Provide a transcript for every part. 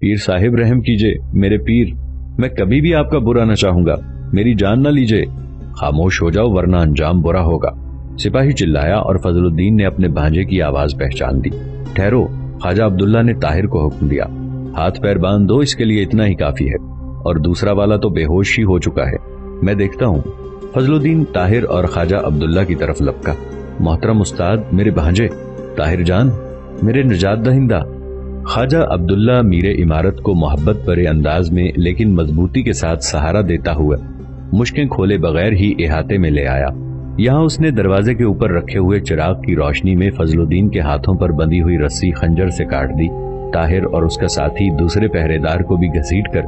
पीर साहिब रहम कीजिए, मेरे पीर, मैं कभी भी आपका बुरा न चाहूंगा, मेरी जान न लीजिए। खामोश हो जाओ वरना अंजाम बुरा होगा। सिपाही चिल्लाया और फजलुद्दीन ने अपने भांजे की आवाज पहचान दी। ठहरो, ख्वाजा अब्दुल्ला ने ताहिर को हुक्म दिया। हाथ पैर बांध दो, इसके लिए इतना ही काफी है, और दूसरा वाला तो बेहोश ही हो चुका है, मैं देखता हूँ। फजलुद्दीन ताहिर और ख्वाजा अब्दुल्ला की तरफ लपका। मोहतरम उस्ताद, मेरे भांजे, ताहिर जान, मेरे निजात दहिंदा। ख्वाजा अब्दुल्ला मीरे इमारत को मोहब्बत भरे अंदाज में लेकिन मजबूती के साथ सहारा देता हुआ मुश्कें खोले बगैर ही इहाते में ले आया। यहाँ उसने दरवाजे के ऊपर रखे हुए चिराग की रोशनी में फजलुद्दीन के हाथों पर बंधी हुई रस्सी खंजर से काट दी। ताहिर और उसका साथी दूसरे पहरेदार को भी घसीट कर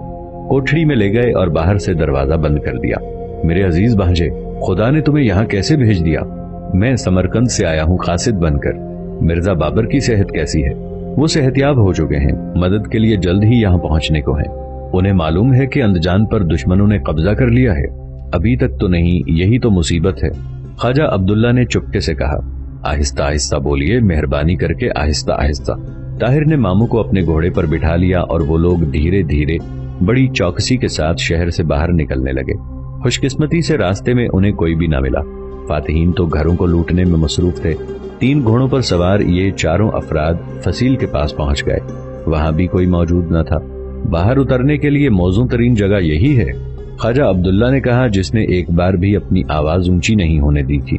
कोठड़ी में ले गए और बाहर से दरवाजा बंद कर दिया। मेरे अजीज भांजे, खुदा ने तुम्हें यहाँ कैसे भेज दिया? मैं समरकंद से आया हूँ कासिद बनकर। मिर्जा बाबर की सेहत कैसी है? वो सेहतयाब हो चुके हैं, मदद के लिए जल्द ही यहाँ पहुँचने को हैं। उन्हें मालूम है कि अंदजान पर दुश्मनों ने कब्जा कर लिया है? अभी तक तो नहीं, यही तो मुसीबत है। ख्वाजा अब्दुल्ला ने चुपके से कहा। आहिस्ता आहिस्ता बोलिए, मेहरबानी करके आहिस्ता आहिस्ता। ताहिर ने मामू को अपने घोड़े पर बिठा लिया और वो लोग धीरे धीरे बड़ी चौकसी के साथ शहर से बाहर निकलने लगे। खुशकिस्मती से रास्ते में उन्हें कोई भी न मिला। फातिहीन तो घरों को लूटने में मसरूफ थे। 3 घोड़ों पर सवार ये चारों अफराद फसील के पास पहुंच गए। वहां भी कोई मौजूद न था। बाहर उतरने के लिए मौजूद तरीन जगह यही है, ख्वाजा अब्दुल्ला ने कहा, जिसने एक बार भी अपनी आवाज ऊंची नहीं होने दी थी।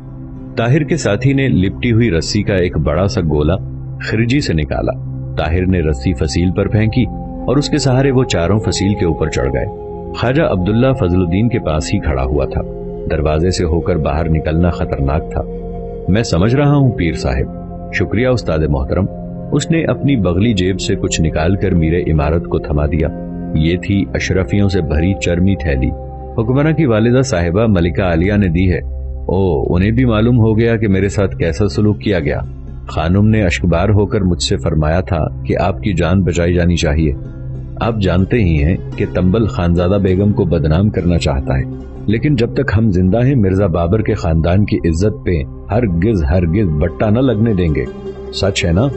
ताहिर के साथी ने लिपटी हुई रस्सी का एक बड़ा सा गोला खिरजी से निकाला। ताहिर ने रस्सी फसील पर फेंकी और उसके सहारे वो चारों फसील के ऊपर चढ़ गए। ख्वाजा अब्दुल्ला फजलुद्दीन के पास ही खड़ा हुआ था। दरवाजे से होकर बाहर निकलना खतरनाक था। मैं समझ रहा हूँ पीर साहिब, शुक्रिया उस्ताद मोहतरम। उसने अपनी बगली जेब से कुछ निकालकर मीरे इमारत को थमा दिया। ये थी अशरफियों से भरी चरमी थैली। हुक्मरां की वालिदा साहिबा मलिका आलिया ने दी है। उन्हें भी मालूम हो गया कि मेरे साथ कैसा सलूक किया गया। खानुम ने अश्कबार होकर मुझसे फरमाया था कि आपकी जान बचाई जानी चाहिए। आप जानते ही हैं कि तंबल खानजादा बेगम को बदनाम करना चाहता है, लेकिन जब तक हम जिंदा हैं मिर्जा बाबर के खानदान की इज्जत पे हरगिज बट्टा न लगने देंगे। सच है ना?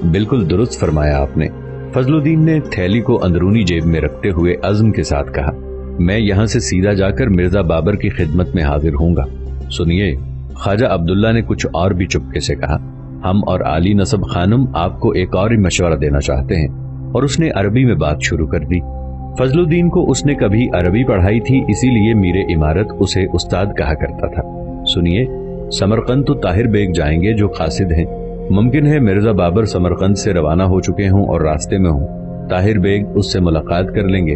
बिल्कुल दुरुस्त फरमाया आपने। फजलुद्दीन ने थैली को अंदरूनी जेब में रखते हुए अज़्म के साथ कहा। मैं यहाँ से सीधा जाकर मिर्जा बाबर की खिदमत में हाजिर होऊंगा। सुनिए, ख्वाजा अब्दुल्ला ने कुछ और भी चुपके से कहा, हम और आली नसब खानम आपको एक और ही मशवरा देना चाहते हैं। और उसने अरबी में बात शुरू कर दी। फजलुद्दीन को उसने कभी अरबी पढ़ाई थी, इसीलिए मीरे इमारत उसे उस्ताद कहा करता था। सुनिए, समरकंद तो ताहिर बेग जाएंगे जो कासिद हैं। मुमकिन है मिर्जा बाबर समरकंद से रवाना हो चुके हों और रास्ते में हों। ताहिर बेग उससे मुलाकात कर लेंगे।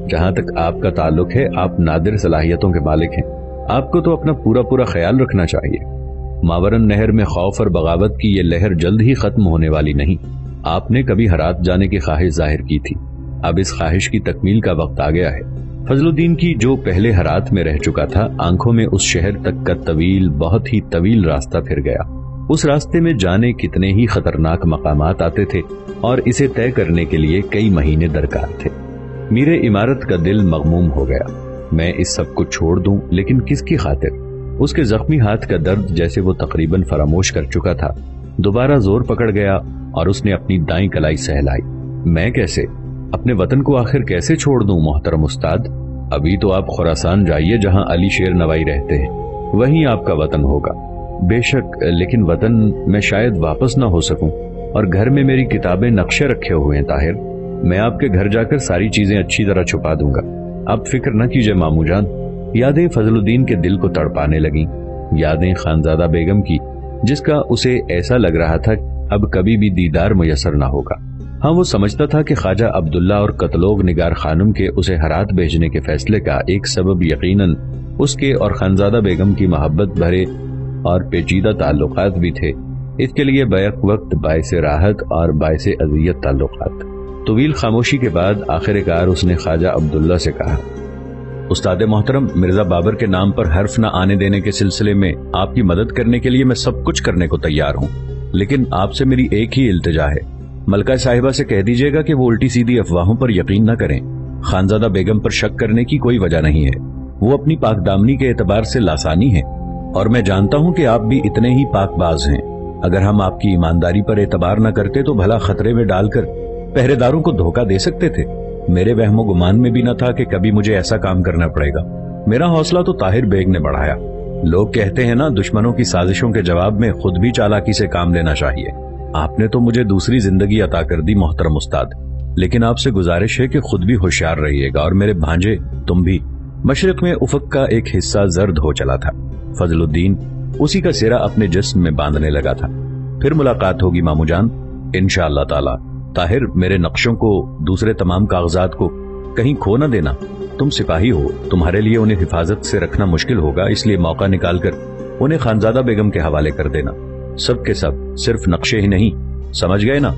जहां तक आपका ताल्लुक है, आप नादिर सलाहियतों के मालिक हैं। आपको तो अपना पूरा ख्याल रखना चाहिए। मावरन नहर में खौफ और बगावत की ये लहर जल्द ही खत्म होने वाली नहीं। आपने कभी हरात जाने की ख्वाहिश जाहिर की थी, अब इस ख्वाहिश की तकमील का वक्त आ गया है। फजलुद्दीन की जो पहले हरात में रह चुका था, आंखों में उस शहर तक का बहुत ही तवील रास्ता फिर गया। उस रास्ते में जाने कितने ही खतरनाक मकामात आते थे और इसे तय करने के लिए कई महीने दरकार थे। मीरे इमारत का दिल मगमूम हो गया। मैं इस सब को छोड़ दूं, लेकिन किसकी खातिर? उसके जख्मी हाथ का दर्द, जैसे वो तकरीबन फरामोश कर चुका था, दोबारा जोर पकड़ गया और उसने अपनी दाईं कलाई सहलाई। मैं कैसे? अपने वतन को आखिर कैसे छोड़ दूं मोहतरम उस्ताद? अभी तो आप खुरासान जाइए, जहां अली शेर नवाई रहते हैं, वहीं आपका वतन होगा। बेशक, लेकिन वतन में शायद वापस ना हो सकूं, और घर में मेरी किताबें नक्शे रखे हुए हैं। ताहिर, मैं आपके घर जाकर सारी चीजें अच्छी तरह छुपा दूंगा। आप फिक्र न कीजिए मामू जान। यादें फजलुद्दीन के दिल को तड़पाने लगी। यादें खानजादा बेगम की, जिसका उसे ऐसा लग रहा था अब कभी भी दीदार मुयसर ना होगा। हाँ, वो समझता था कि ख्वाजा अब्दुल्ला और कतलोग निगार खानुम के उसे हरात भेजने के फैसले का एक सबब यकीनन उसके और खानजादा बेगम की मोहब्बत भरे और पेचीदा ताल्लुकात भी थे। इसके लिए बैक वक्त बायसे राहत और बायसे अज़ियत ताल्लुकात। तवील खामोशी के बाद आखिरकार उसने ख्वाजा अब्दुल्ला से कहा, उस्ताद मोहतरम, मिर्जा बाबर के नाम पर हर्फ न आने देने के सिलसिले में आपकी मदद करने के लिए मैं सब कुछ करने को तैयार हूँ, लेकिन आपसे मेरी एक ही इल्तिजा है। मलका साहिबा से कह दीजिएगा कि वो उल्टी सीधी अफवाहों पर यकीन न करें। खानजादा बेगम पर शक करने की कोई वजह नहीं है। वो अपनी पाकदामनी के एतबार से लासानी है, और मैं जानता हूँ कि आप भी इतने ही पाकबाज हैं। अगर हम आपकी ईमानदारी पर एतबार न करते तो भला खतरे में डालकर पहरेदारों को धोखा दे सकते थे। मेरे वहमो गुमान में भी न था कि कभी मुझे ऐसा काम करना पड़ेगा। मेरा हौसला तो ताहिर बेग ने बढ़ाया। लोग कहते हैं ना, दुश्मनों की साजिशों के जवाब में खुद भी चालाकी से काम लेना चाहिए। आपने तो मुझे दूसरी जिंदगी अता कर दी मोहतरम उस्ताद, लेकिन आपसे गुजारिश है कि खुद भी होशियार रहिएगा, और मेरे भांजे तुम भी। मशरिक में उफक का एक हिस्सा जर्द हो चला था। फजलुद्दीन उसी का सिरा अपने जिस्म में बांधने लगा था। फिर मुलाकात होगी मामू जान, इंशाअल्लाह ताला। ताहिर, मेरे नक्शों को, दूसरे तमाम कागजात को कहीं खो न देना। तुम सिपाही हो, तुम्हारे लिए उन्हें हिफाजत से रखना मुश्किल होगा, इसलिए मौका निकालकर उन्हें खानजादा बेगम के हवाले कर देना। सब के सब, सिर्फ नक्शे ही नहीं, समझ गए ना?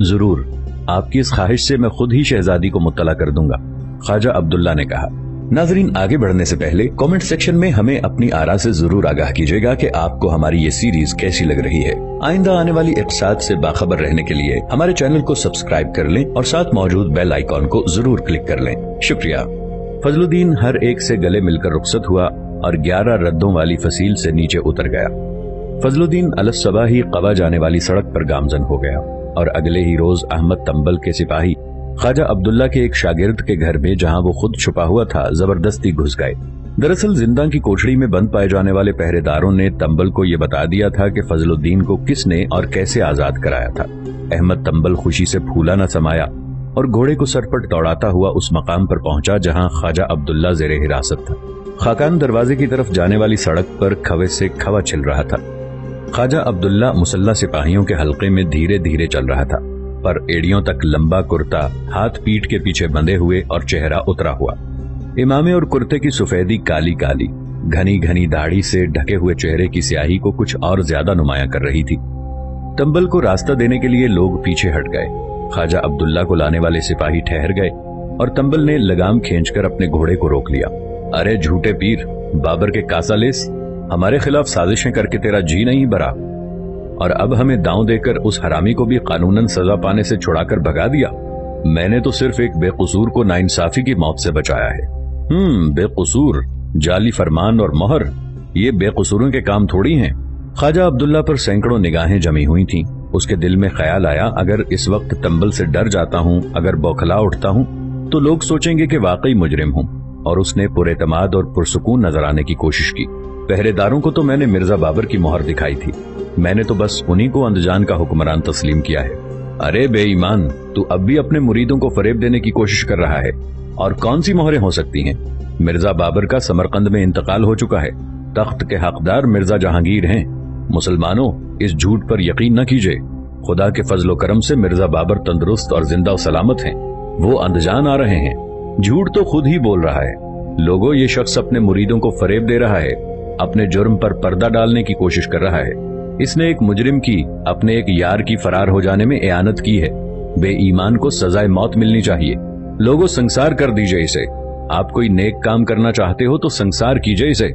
जरूर, आपकी इस ख्वाहिश से मैं खुद ही शहजादी को मुत्तला कर दूंगा, ख्वाजा अब्दुल्ला ने कहा। नाजरीन, आगे बढ़ने से पहले कमेंट सेक्शन में हमें अपनी आरा से जरूर आगाह कीजिएगा कि आपको हमारी ये सीरीज कैसी लग रही है। आइंदा आने वाली एपिसोड से बाखबर रहने के लिए हमारे चैनल को सब्सक्राइब कर लें और साथ मौजूद बेल आइकॉन को जरूर क्लिक कर लें। शुक्रिया। फजलुद्दीन हर एक से गले मिलकर रुखसत हुआ और 11 रद्दों वाली फसील से नीचे उतर गया। फजलुद्दीन अलसबा ही कवा जाने वाली सड़क पर गामजन हो गया और अगले ही रोज अहमद तंबल के सिपाही ख्वाजा अब्दुल्ला के एक शागिर्द के घर में, जहां वो खुद छुपा हुआ था, जबरदस्ती घुस गए। दरअसल जिंदा की कोठड़ी में बंद पाए जाने वाले पहरेदारों ने तंबल को ये बता दिया था कि फजलुद्दीन को किसने और कैसे आजाद कराया था। अहमद तंबल खुशी से फूला न समाया और घोड़े को सरपट दौड़ाता हुआ उस मकाम पर पहुंचा जहां ख्वाजा अब्दुल्ला जेरे हिरासत था। खाकान दरवाजे की तरफ जाने वाली सड़क पर खवे से खवा छिल रहा था। ख्वाजा अब्दुल्ला मुसल्ला सिपाहियों के हल्के में धीरे धीरे चल रहा था, पर एड़ियों तक लंबा कुर्ता हाथ पीठ के पीछे बंधे हुए और चेहरा उतरा हुआ। इमामे और कुर्ते की सफेदी काली काली, घनी घनी दाढ़ी से ढके हुए चेहरे की स्याही को कुछ और ज्यादा नुमायां कर रही थी। तंबल को रास्ता देने के लिए लोग पीछे हट गए। ख्वाजा अब्दुल्ला को लाने वाले सिपाही ठहर गए और तंबल ने लगाम खींचकर अपने घोड़े को रोक लिया। अरे झूठे पीर, बाबर के कासालेस, हमारे खिलाफ साजिशें करके तेरा जी नहीं भरा और अब हमें दांव देकर उस हरामी को भी कानूनन सजा पाने से छुड़ाकर भगा दिया। मैंने तो सिर्फ एक बेकसूर को नाइंसाफी की मौत से बचाया है। बेकसूर, जाली फरमान और मोहर, ये बेकसूरों के काम थोड़ी हैं। ख्वाजा अब्दुल्ला पर सैकड़ों निगाहें जमी हुई थीं। उसके दिल में ख्याल आया, अगर इस वक्त तंबल से डर जाता हूँ, अगर बौखला उठता हूँ, तो लोग सोचेंगे कि वाकई मुजरिम हूँ। और उसने पुरेतमाद और पुरसुकून नजर आने की कोशिश की। पहरेदारों को तो मैंने मिर्जा बाबर की मोहर दिखाई थी, मैंने तो बस उन्हीं को अंदजान का हुक्मरान तस्लीम किया है। अरे बेईमान, तू अब भी अपने मुरीदों को फरेब देने की कोशिश कर रहा है। और कौन सी मोहरें हो सकती हैं? मिर्जा बाबर का समरकंद में इंतकाल हो चुका है। तख्त के हकदार मिर्जा जहांगीर हैं। मुसलमानों, इस झूठ पर यकीन न कीजिए। खुदा के फजलो करम से मिर्जा बाबर तंदुरुस्त और जिंदा और सलामत हैं। वो अंदजान आ रहे हैं। झूठ तो खुद ही बोल रहा है। लोगों, ये शख्स अपने मुरीदों को फरेब दे रहा है, अपने जुर्म पर पर्दा डालने की कोशिश कर रहा है। इसने एक मुजरिम की, अपने एक यार की फरार हो जाने में एआनत की है। बेईमान को सजाए मौत मिलनी चाहिए। लोगों, संसार कर दीजिए इसे। आप कोई नेक काम करना चाहते हो तो संसार कीजिए इसे।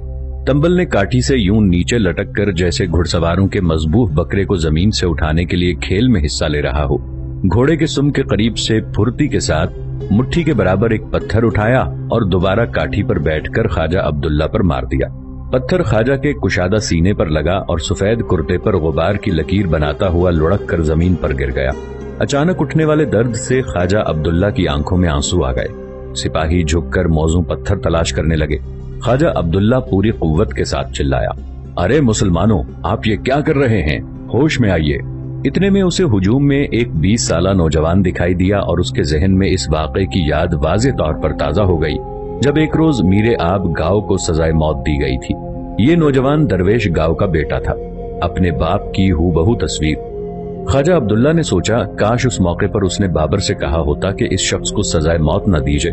तंबल ने काठी से यूं नीचे लटक कर जैसे घुड़सवारों के मजबूत बकरे को जमीन से उठाने के लिए खेल में हिस्सा ले रहा हो, घोड़े के सुम के करीब से फुर्ती के साथ मुट्ठी के बराबर एक पत्थर उठाया और दोबारा काठी पर बैठकर ख्वाजा अब्दुल्ला पर मार दिया। पत्थर ख्वाजा के कुशादा सीने पर लगा और सफेद कुर्ते पर गुबार की लकीर बनाता हुआ लुढ़क कर जमीन पर गिर गया। अचानक उठने वाले दर्द से ख्वाजा अब्दुल्ला की आंखों में आंसू आ गए। सिपाही झुककर मौजू पत्थर तलाश करने लगे। ख्वाजा अब्दुल्ला पूरी कुव्वत के साथ चिल्लाया, अरे मुसलमानों, आप ये क्या कर रहे हैं? होश में आइए। इतने में उसे हुजूम में एक 20 साला नौजवान दिखाई दिया और उसके जहन में इस वाक़े की याद वाज़ेह तौर पर ताजा हो गई जब एक रोज मीरे आब गांव को सजाए मौत दी गई थी। ये नौजवान दरवेश गांव का बेटा था, अपने बाप की हूबहू तस्वीर। ख्वाजा अब्दुल्ला ने सोचा, काश उस मौके पर उसने बाबर से कहा होता कि इस शख्स को सजाए मौत न दीजिए।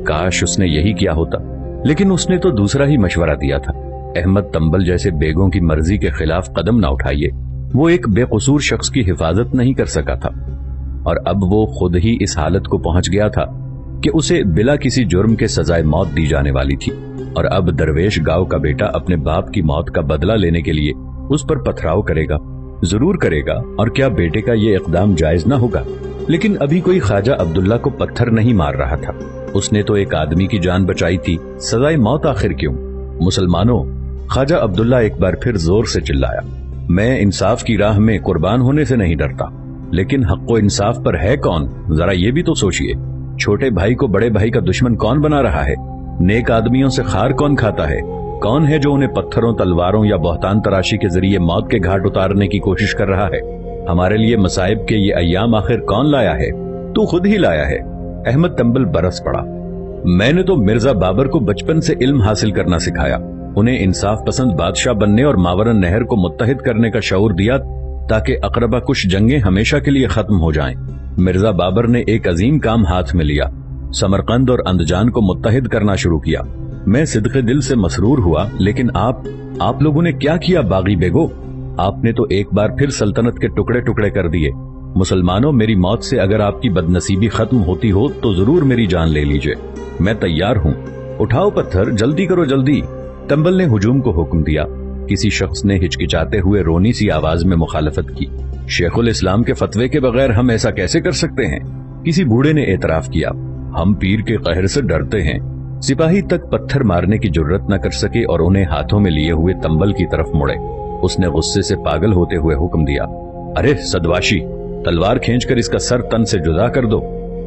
काश उसने यही किया होता, लेकिन उसने तो दूसरा ही मशवरा दिया था। अहमद तंबल जैसे बेगों की मर्जी के खिलाफ कदम न उठाइए। वो एक बेकसूर शख्स की हिफाजत नहीं कर सका था और अब वो खुद ही इस हालत को पहुंच गया था कि उसे बिला किसी जुर्म के सजाए मौत दी जाने वाली थी। और अब दरवेश गांव का बेटा अपने बाप की मौत का बदला लेने के लिए उस पर पथराव करेगा। जरूर करेगा, और क्या बेटे का ये इकदाम जायज ना होगा? लेकिन अभी कोई ख्वाजा अब्दुल्ला को पत्थर नहीं मार रहा था। उसने तो एक आदमी की जान बचाई थी, सजाए मौत आखिर क्यों? मुसलमानों, ख्वाजा अब्दुल्ला एक बार फिर जोर से चिल्लाया, मैं इंसाफ की राह में कुर्बान होने से नहीं डरता। लेकिन हक व इंसाफ पर है कौन, जरा ये भी तो सोचिए। छोटे भाई को बड़े भाई का दुश्मन कौन बना रहा है? नेक आदमियों से खार कौन खाता है? कौन है जो उन्हें पत्थरों, तलवारों या बहतान तराशी के जरिए मौत के घाट उतारने की कोशिश कर रहा है? हमारे लिए मसाइब के ये अय्याम आखिर कौन लाया है? तू खुद ही लाया है। अहमद तंबल बरस पड़ा। मैंने तो मिर्जा बाबर को बचपन से इल्म हासिल करना सिखाया, उन्हें इंसाफ पसंद बादशाह बनने और मावरन नहर को मुत्तहिद करने का शऊर दिया ताकि अकरबा कुछ जंगें हमेशा के लिए खत्म हो जाएं। मिर्जा बाबर ने एक अजीम काम हाथ में लिया, समरकंद और अंदजान को मुत्तहिद करना शुरू किया। मैं सिद्क़े दिल से मसरूर हुआ, लेकिन आप लोगों ने क्या किया बागी बेगो? आपने तो एक बार फिर सल्तनत के टुकड़े टुकड़े कर दिए। मुसलमानों, मेरी मौत से अगर आपकी बदनसीबी खत्म होती हो तो जरूर मेरी जान ले लीजिए, मैं तैयार हूँ। उठाओ पत्थर, जल्दी करो जल्दी। तंबल ने हुजूम को हुक्म दिया। किसी शख्स ने हिचकिचाते हुए रोनी सी आवाज में मुखालफत की। शेखुल इस्लाम के फतवे के बगैर हम ऐसा कैसे कर सकते हैं? किसी बूढ़े ने एतराफ किया। हम पीर के कहर से डरते हैं। सिपाही तक पत्थर मारने की जुर्रत न कर सके और उन्हें हाथों में लिए हुए तंबल की तरफ मुड़े। उसने गुस्से से पागल होते हुए हुक्म दिया, अरे सदबाशी, तलवार खींचकर इसका सर तन से जुदा कर दो।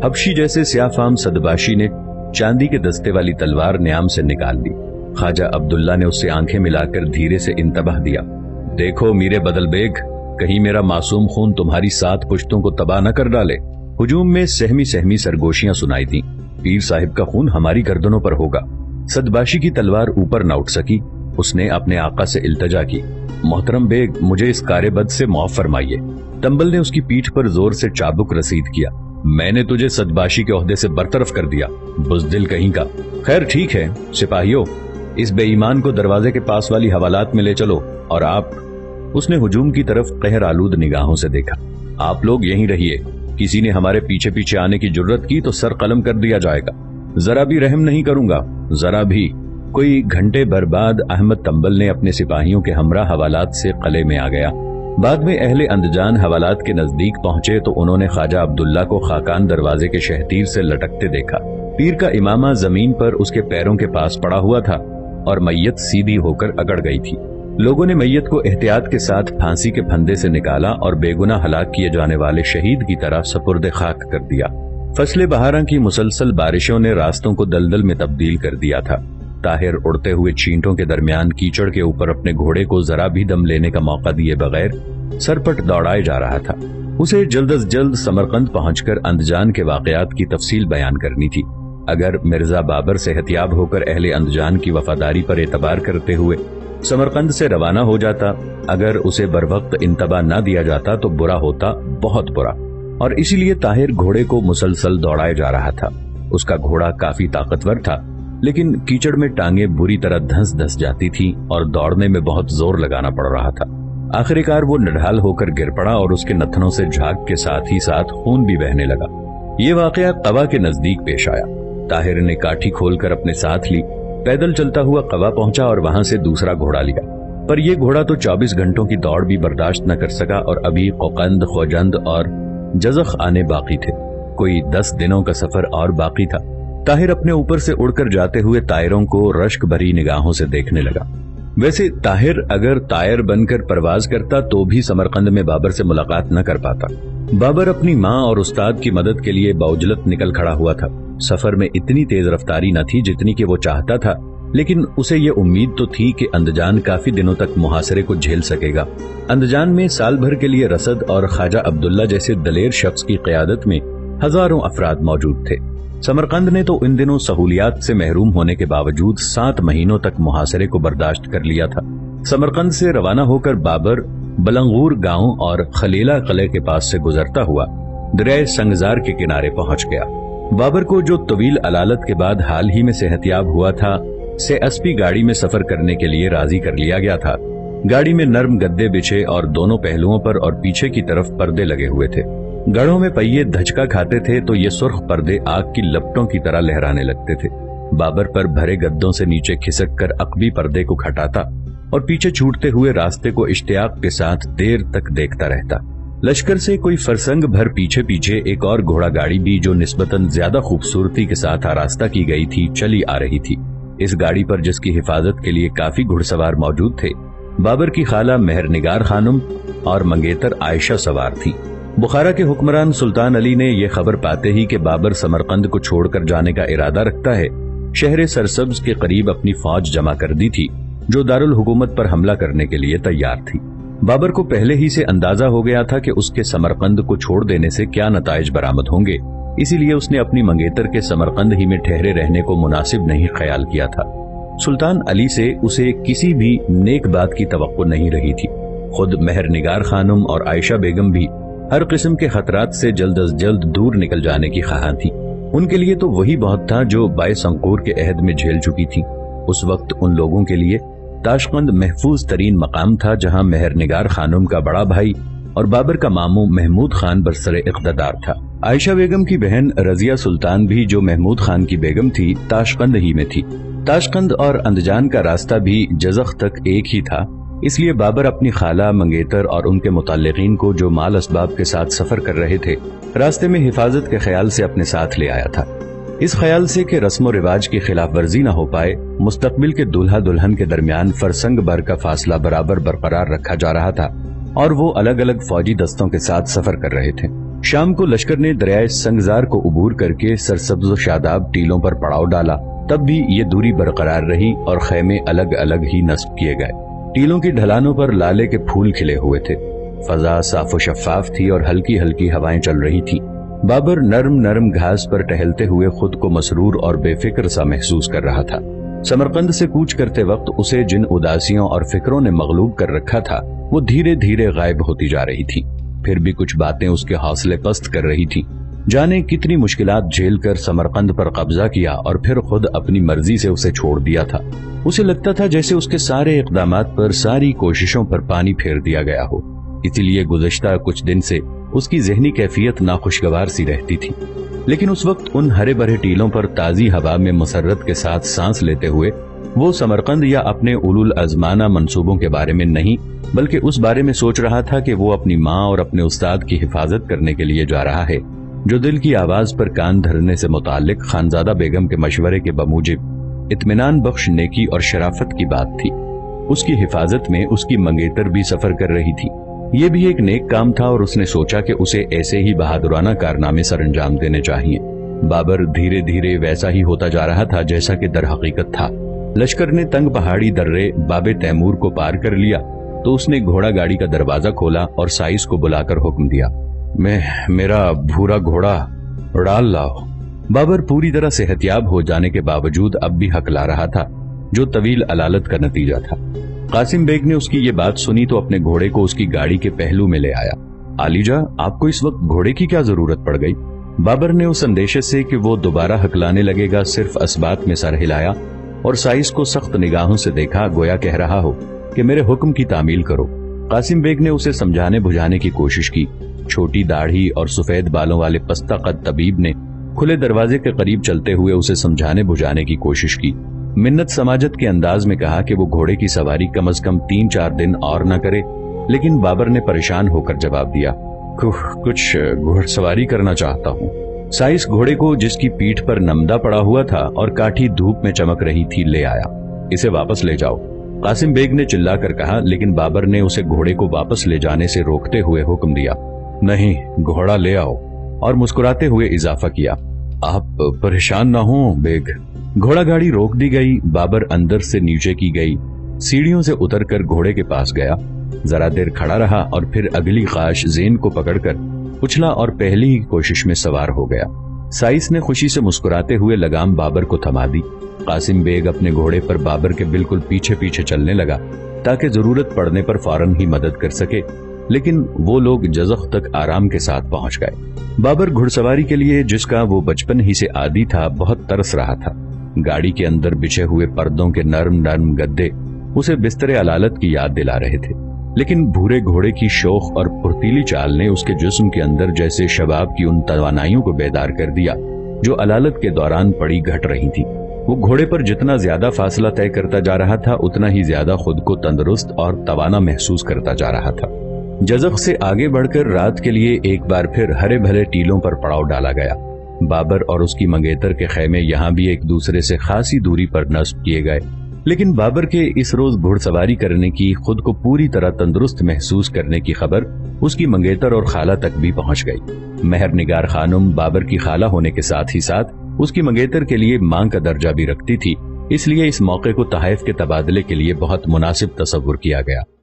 हबशी जैसे स्याफाम सदबाशी ने चांदी के दस्ते वाली तलवार न्याम से निकाल ली। ख्वाजा अब्दुल्ला ने उससे आंखें मिलाकर धीरे से इंतबाह दिया, देखो मीरे बदल बेग, कहीं मेरा मासूम खून तुम्हारी 7 पुश्तों को तबाह न कर डाले। हुजूम में सहमी सहमी सरगोशियां सुनाई दी। पीर साहिब का खून हमारी गर्दनों पर होगा। सदबाशी की तलवार ऊपर न उठ सकी। उसने अपने आका से इल्तजा की, मोहतरम बेग, मुझे इस कारेबद से माफ फरमाइए। तंबल ने उसकी पीठ पर जोर से चाबुक रसीद किया। मैंने तुझे सदबाशी के ओहदे से बरतरफ कर दिया, बुज़दिल कहीं का। खैर ठीक है सिपाहियों, इस बेईमान को दरवाजे के पास वाली हवालात में ले चलो। और आप, उसने हुजूम की तरफ कहर आलूद निगाहों से देखा, आप लोग यहीं रहिए। किसी ने हमारे पीछे पीछे आने की जुर्रत की तो सर कलम कर दिया जाएगा। जरा भी रहम नहीं करूंगा, जरा भी। कोई घंटे भर बाद अहमद तंबल ने अपने सिपाहियों के हमरा हवालात से कले में आ गया। बाद में अहले अंदजान हवालात के नजदीक पहुंचे तो उन्होंने ख्वाजा अब्दुल्ला को खाकान दरवाजे के शहतीर से लटकते देखा। पीर का इमामा जमीन पर उसके पैरों के पास पड़ा हुआ था और मैयत सीधी होकर अकड़ गई थी। लोगों ने मैयत को एहतियात के साथ फांसी के फंदे से निकाला और बेगुनाह हलाक किए जाने वाले शहीद की तरह सपुर्दे खाक कर दिया। फसले बहारा की मुसलसल बारिशों ने रास्तों को दलदल में तब्दील कर दिया था। ताहिर उड़ते हुए चींटों के दरमियान कीचड़ के ऊपर अपने घोड़े को जरा भी दम लेने का मौका दिए बगैर सरपट दौड़ाए जा रहा था। उसे जल्द अज जल्द समरकंद पहुंचकर अंदजान के वाकयात की तफसील बयान करनी थी। अगर मिर्जा बाबर सेहतियाब होकर अहले अंदजान की वफादारी पर एतबार करते हुए समरकंद से रवाना हो जाता, अगर उसे बरवक्त इंतबा न दिया जाता तो बुरा होता, बहुत बुरा। और इसीलिए ताहिर घोड़े को मुसलसल दौड़ाए जा रहा था। उसका घोड़ा काफी ताकतवर था, लेकिन कीचड़ में टांगे बुरी तरह धंस धस जाती थी और दौड़ने में बहुत जोर लगाना पड़ रहा था। आखिरकार वो निढाल होकर गिर पड़ा और उसके नथनों से झाग के साथ ही साथ खून भी बहने लगा। ये वाकया कवा के नजदीक पेश आया। ताहिर ने काठी खोलकर अपने साथ ली, पैदल चलता हुआ कवा पहुंचा और वहां से दूसरा घोड़ा लिया। पर यह घोड़ा तो 24 घंटों की दौड़ भी बर्दाश्त न कर सका और अभी कोकंद, खोजंद और जज़ख आने बाकी थे। कोई 10 दिनों का सफर और बाकी था। ताहिर अपने ऊपर से उड़कर जाते हुए तायरों को रश्क भरी निगाहों से देखने लगा। वैसे ताहिर अगर तायर बनकर परवाज करता तो भी समरकंद में बाबर से मुलाकात न कर पाता। बाबर अपनी माँ और उस्ताद की मदद के लिए बाउजलत निकल खड़ा हुआ था। सफर में इतनी तेज रफ्तारी न थी जितनी कि वो चाहता था, लेकिन उसे ये उम्मीद तो थी कि अंदजान काफी दिनों तक मुहासरे को झेल सकेगा। अंदजान में साल भर के लिए रसद और ख्वाजा अब्दुल्ला जैसे दलेर शख्स की क़यादत में हजारों अफराद मौजूद थे। समरकंद ने तो इन दिनों सहूलियात से महरूम होने के बावजूद 7 महीनों तक मुहासरे को बर्दाश्त कर लिया था। समरकंद से रवाना होकर बाबर बलंगूर गांव और खलीला किले के पास से गुजरता हुआ दरिया संगजार के किनारे पहुंच गया। बाबर को जो तवील अलालत के बाद हाल ही में सेहतियाब हुआ था, से अस्पी गाड़ी में सफर करने के लिए राजी कर लिया गया था। गाड़ी में नर्म गद्दे बिछे और दोनों पहलुओं पर और पीछे की तरफ पर्दे लगे हुए थे। गढ़ों में पहिए धचका खाते थे तो ये सुर्ख पर्दे आग की लपटों की तरह लहराने लगते थे। बाबर पर भरे गद्दों से नीचे खिसक कर अकबी पर्दे को खटाता और पीछे छूटते हुए रास्ते को इश्तियाक के साथ देर तक देखता रहता। लश्कर से कोई फरसंग भर पीछे पीछे एक और घोड़ा गाड़ी भी, जो निस्बतन ज्यादा खूबसूरती के साथ आरास्ता की गई थी, चली आ रही थी। इस गाड़ी पर, जिसकी हिफाजत के लिए काफी घुड़सवार मौजूद थे, बाबर की खाला मेहरनिगार खानुम और मंगेतर आयशा सवार थी। بخارا کے حکمران سلطان علی نے یہ خبر پاتے ہی کہ بابر سمرقند کو چھوڑ کر جانے کا ارادہ رکھتا ہے، شہر سرسبز کے قریب اپنی فوج جمع کر دی تھی جو دارالحکومت پر حملہ کرنے کے لیے تیار تھی۔ بابر کو پہلے ہی سے اندازہ ہو گیا تھا کہ اس کے سمرقند کو چھوڑ دینے سے کیا نتائج برآمد ہوں گے، اسی لیے اس نے اپنی منگیتر کے سمرقند ہی میں ٹھہرے رہنے کو مناسب نہیں خیال کیا تھا۔ سلطان علی سے اسے کسی بھی نیک بات کی توقع نہیں رہی تھی۔ خود مہر نگار خانم اور عائشہ بیگم بھی ہر قسم کے خطرات سے جلد از جلد دور نکل جانے کی خواہاں تھی۔ ان کے لیے تو وہی بہت تھا جو باعث انکور کے عہد میں جھیل چکی تھی۔ اس وقت ان لوگوں کے لیے تاشقند محفوظ ترین مقام تھا جہاں مہر نگار خانم کا بڑا بھائی اور بابر کا ماموں محمود خان برسر اقتدار تھا۔ عائشہ بیگم کی بہن رضیہ سلطان بھی جو محمود خان کی بیگم تھی تاشقند ہی میں تھی۔ تاشقند اور اندجان کا راستہ بھی جزخ تک ایک ہی تھا، اس لیے بابر اپنی خالہ منگیتر اور ان کے متعلقین کو جو مال اسباب کے ساتھ سفر کر رہے تھے راستے میں حفاظت کے خیال سے اپنے ساتھ لے آیا تھا۔ اس خیال سے کہ رسم و رواج کی خلاف ورزی نہ ہو پائے، مستقبل کے دولہا دلہن کے درمیان فرسنگ بھر کا فاصلہ برابر برقرار رکھا جا رہا تھا اور وہ الگ الگ فوجی دستوں کے ساتھ سفر کر رہے تھے۔ شام کو لشکر نے دریائے سنگزار کو عبور کر کے سرسبز و شاداب ٹیلوں پر پڑاؤ ڈالا، تب بھی یہ دوری برقرار رہی اور خیمے الگ الگ ہی نصب کیے گئے۔ ٹیلوں کی ڈھلانوں پر لالے کے پھول کھلے ہوئے تھے، فضا صاف و شفاف تھی اور ہلکی ہلکی ہوائیں چل رہی تھی۔ بابر نرم نرم گھاس پر ٹہلتے ہوئے خود کو مسرور اور بے فکر سا محسوس کر رہا تھا۔ سمرقند سے کوچ کرتے وقت اسے جن اداسیوں اور فکروں نے مغلوب کر رکھا تھا وہ دھیرے دھیرے غائب ہوتی جا رہی تھی، پھر بھی کچھ باتیں اس کے حوصلے پست کر رہی تھی۔ جانے کتنی مشکلات جھیل کر سمرقند پر قبضہ کیا اور پھر خود اپنی مرضی سے اسے چھوڑ دیا تھا۔ اسے لگتا تھا جیسے اس کے سارے اقدامات پر، ساری کوششوں پر پانی پھیر دیا گیا ہو، اسی لیے گزشتہ کچھ دن سے اس کی ذہنی کیفیت ناخوشگوار سی رہتی تھی۔ لیکن اس وقت ان ہرے بھرے ٹیلوں پر تازی ہوا میں مسرت کے ساتھ سانس لیتے ہوئے وہ سمرقند یا اپنے اولو الازمانہ منصوبوں کے بارے میں نہیں بلکہ اس بارے میں سوچ رہا تھا کہ وہ اپنی ماں اور اپنے استاد کی حفاظت کرنے کے لیے جا رہا ہے، جو دل کی آواز پر کان دھرنے سے متعلق خانزادہ بیگم کے مشورے کے بموجب اطمینان بخش نیکی اور شرافت کی بات تھی۔ اس کی حفاظت میں اس کی منگیتر بھی سفر کر رہی تھی۔ یہ بھی ایک نیک کام تھا اور اس نے سوچا کہ اسے ایسے ہی بہادرانہ کارنامے سر انجام دینے چاہیے۔ بابر دھیرے دھیرے ویسا ہی ہوتا جا رہا تھا جیسا کہ در حقیقت تھا۔ لشکر نے تنگ پہاڑی درے باب تیمور کو پار کر لیا تو اس نے گھوڑا گاڑی کا دروازہ کھولا اور سائس کو بلا کر حکم دیا، میرا بھورا گھوڑا ڈال لاؤ۔ بابر پوری طرح صحتیاب ہو جانے کے باوجود اب بھی ہکلا رہا تھا، جو طویل علالت کا نتیجہ تھا۔ قاسم بیگ نے اس کی یہ بات سنی تو اپنے گھوڑے کو اس کی گاڑی کے پہلو میں لے آیا۔ عالیجا، آپ کو اس وقت گھوڑے کی کیا ضرورت پڑ گئی؟ بابر نے اس اندیشے سے کہ وہ دوبارہ ہکلانے لگے گا صرف اسبات میں سر ہلایا اور سائس کو سخت نگاہوں سے دیکھا، گویا کہہ رہا ہو کہ میرے حکم کی تعمیل کرو۔ قاسم بیگ نے اسے سمجھانے بجھانے کی کوشش کی۔ چھوٹی داڑھی اور سفید بالوں والے پستہ قد طبیب نے کھلے دروازے کے قریب چلتے ہوئے اسے سمجھانے بجھانے کی کوشش کی۔ منت سماجت کے انداز میں کہا کہ وہ گھوڑے کی سواری کم از کم 3-4 دن اور نہ کرے، لیکن بابر نے پریشان ہو کر جواب دیا، کچھ گھوڑ سواری کرنا چاہتا ہوں۔ سائس گھوڑے کو جس کی پیٹھ پر نمدہ پڑا ہوا تھا اور کاٹھی دھوپ میں چمک رہی تھی لے آیا۔ اسے واپس لے جاؤ، قاسم بیگ نے چلا کر کہا، لیکن بابر نے اسے گھوڑے کو واپس لے جانے سے روکتے ہوئے حکم دیا، نہیں، گھوڑا لے آؤ، اور مسکراتے ہوئے اضافہ کیا، آپ پریشان نہ ہوں بیگ۔ گھوڑا گاڑی روک دی گئی۔ بابر اندر سے نیچے کی گئی، سیڑھیوں سے اتر کر گھوڑے کے پاس گیا، ذرا دیر کھڑا رہا اور پھر اگلی خاش زین کو پکڑ کر اچھلا اور پہلی ہی کوشش میں سوار ہو گیا۔ سائس نے خوشی سے مسکراتے ہوئے لگام بابر کو تھما دی۔ قاسم بیگ اپنے گھوڑے پر بابر کے بالکل پیچھے پیچھے چلنے لگا تاکہ ضرورت پڑنے پر فوراً ہی مدد کر سکے، لیکن وہ لوگ جزخ تک آرام کے ساتھ پہنچ گئے۔ بابر گھڑ سواری کے لیے، جس کا وہ بچپن ہی سے عادی تھا، بہت ترس رہا تھا۔ گاڑی کے اندر بچھے ہوئے پردوں کے نرم نرم گدے اسے بستر علالت کی یاد دلا رہے تھے، لیکن بھورے گھوڑے کی شوخ اور پھرتیلی چال نے اس کے جسم کے اندر جیسے شباب کی ان توانائیوں کو بیدار کر دیا جو علالت کے دوران پڑی گھٹ رہی تھی۔ وہ گھوڑے پر جتنا زیادہ فاصلہ طے کرتا جا رہا تھا اتنا ہی زیادہ خود کو تندرست اور توانا محسوس کرتا جا رہا تھا۔ جزخ سے آگے بڑھ کر رات کے لیے ایک بار پھر ہرے بھرے ٹیلوں پر پڑاؤ ڈالا گیا۔ بابر اور اس کی منگیتر کے خیمے یہاں بھی ایک دوسرے سے خاصی دوری پر نصب کیے گئے لیکن بابر کے اس روز گھڑ سواری کرنے کی، خود کو پوری طرح تندرست محسوس کرنے کی خبر اس کی منگیتر اور خالہ تک بھی پہنچ گئی۔ مہر نگار خانم بابر کی خالہ ہونے کے ساتھ ہی ساتھ اس کی منگیتر کے لیے ماں کا درجہ بھی رکھتی تھی، اس لیے اس موقع کو تحائف کے تبادلے کے لیے بہت مناسب تصور کیا گیا۔